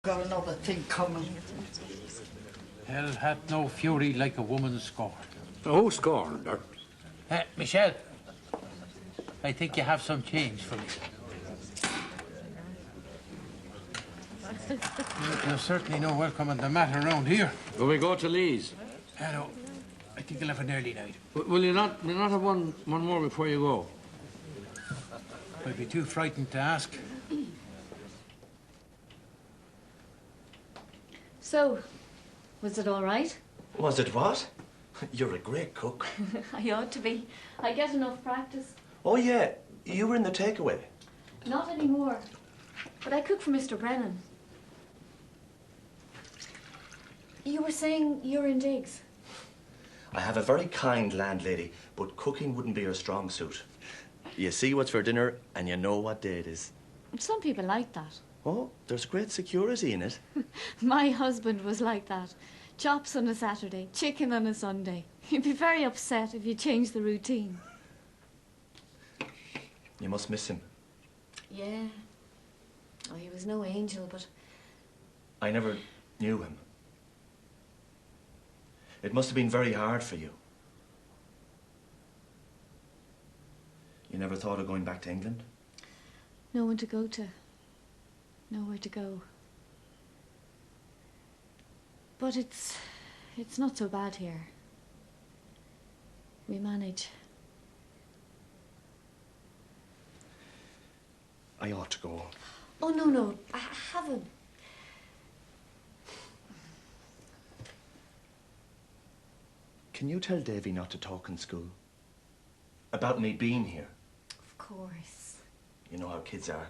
Got another thing coming. Hell hath no fury like a woman scorned. Oh, scorned her. Michelle, I think you have some change for me. You're certainly no welcome on the mat around here. Will we go to Lee's? No, I think you'll have an early night. Will you not have one more before you go? I'd be too frightened to ask. So, was it all right? Was it what? You're a great cook. I ought to be. I get enough practice. Oh, yeah. You were in the takeaway. Not anymore. But I cook for Mr. Brennan. You were saying you're in digs. I have a very kind landlady, but cooking wouldn't be her strong suit. You see what's for dinner, and you know what day it is. Some people like that. Oh, there's great security in it. My husband was like that. Chops on a Saturday, chicken on a Sunday. He'd be very upset if you changed the routine. You must miss him. Yeah. Oh, he was no angel, but... I never knew him. It must have been very hard for you. You never thought of going back to England? No one to go to. Nowhere to go. But it's not so bad here. We manage. I ought to go. Oh, no. I haven't. Can you tell Davy not to talk in school? About me being here? Of course. You know how kids are.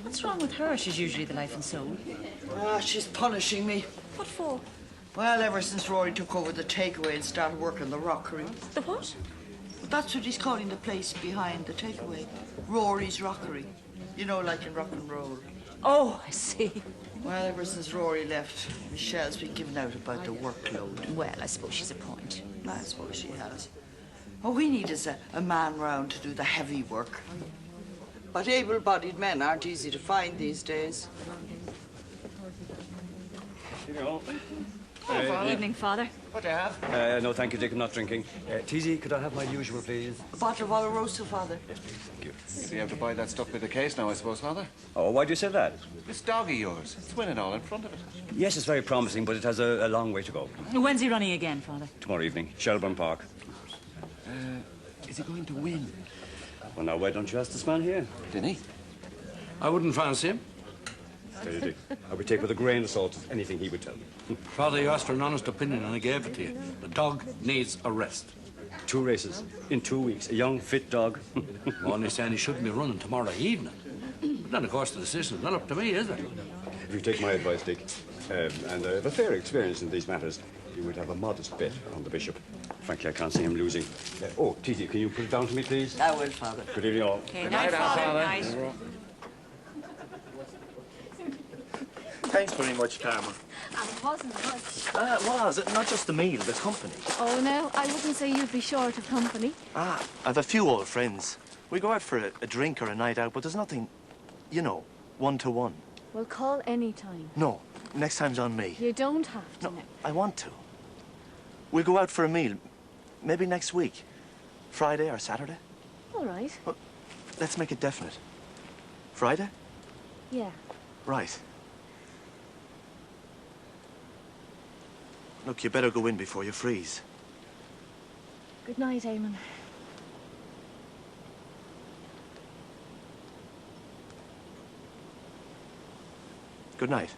What's wrong with her? She's usually the life and soul. She's punishing me. What for? Well, ever since Rory took over the takeaway and started working the rockery. The what? That's what he's calling the place behind the takeaway. Rory's Rockery. You know, like in rock and roll. Oh, I see. Well, ever since Rory left, Michelle's been giving out about the workload. Well, I suppose she's a point. I suppose she has. All we need is a man round to do the heavy work. But able-bodied men aren't easy to find these days. Evening, Father. What do you have? No, thank you, Dick. I'm not drinking. Teasy, could I have my usual, please? A bottle of Oloroso, Father. Yes, please. Thank you. You'll be able to buy that stuff by the case now, I suppose, Father? Oh, why do you say that? This dog of yours, it's winning all in front of it. Yes, it's very promising, but it has a long way to go. When's he running again, Father? Tomorrow evening, Shelburne Park. Is he going to win? Well, now, why don't you ask this man here? Didn't he? I wouldn't fancy him. Tell you, Dick, I would take with a grain of salt anything he would tell me. Father, you asked for an honest opinion and I gave it to you. The dog needs a rest. 2 races in 2 weeks. A young, fit dog. Only saying he shouldn't be running tomorrow evening. But then, of course, the decision's not up to me, is it? If you take my advice, Dick, and I have a fair experience in these matters, you would have a modest bet on the bishop. Frankly, I can't see him losing. Oh, Titi, can you put it down to me, please? I will, Father. Good evening, all. Okay, night, Father. Night. Thanks very much, Karma. And it wasn't much. It was. Not just the meal, the company. Oh, no, I wouldn't say you'd be short of company. I've a few old friends. We go out for a drink or a night out, but there's nothing, you know, one-to-one. Well, call any time. No, next time's on me. You don't have to. No, I want to. We'll go out for a meal, maybe next week. Friday or Saturday. All right. Well, let's make it definite. Friday? Yeah. Right. Look, you better go in before you freeze. Good night, Eamon. Good night.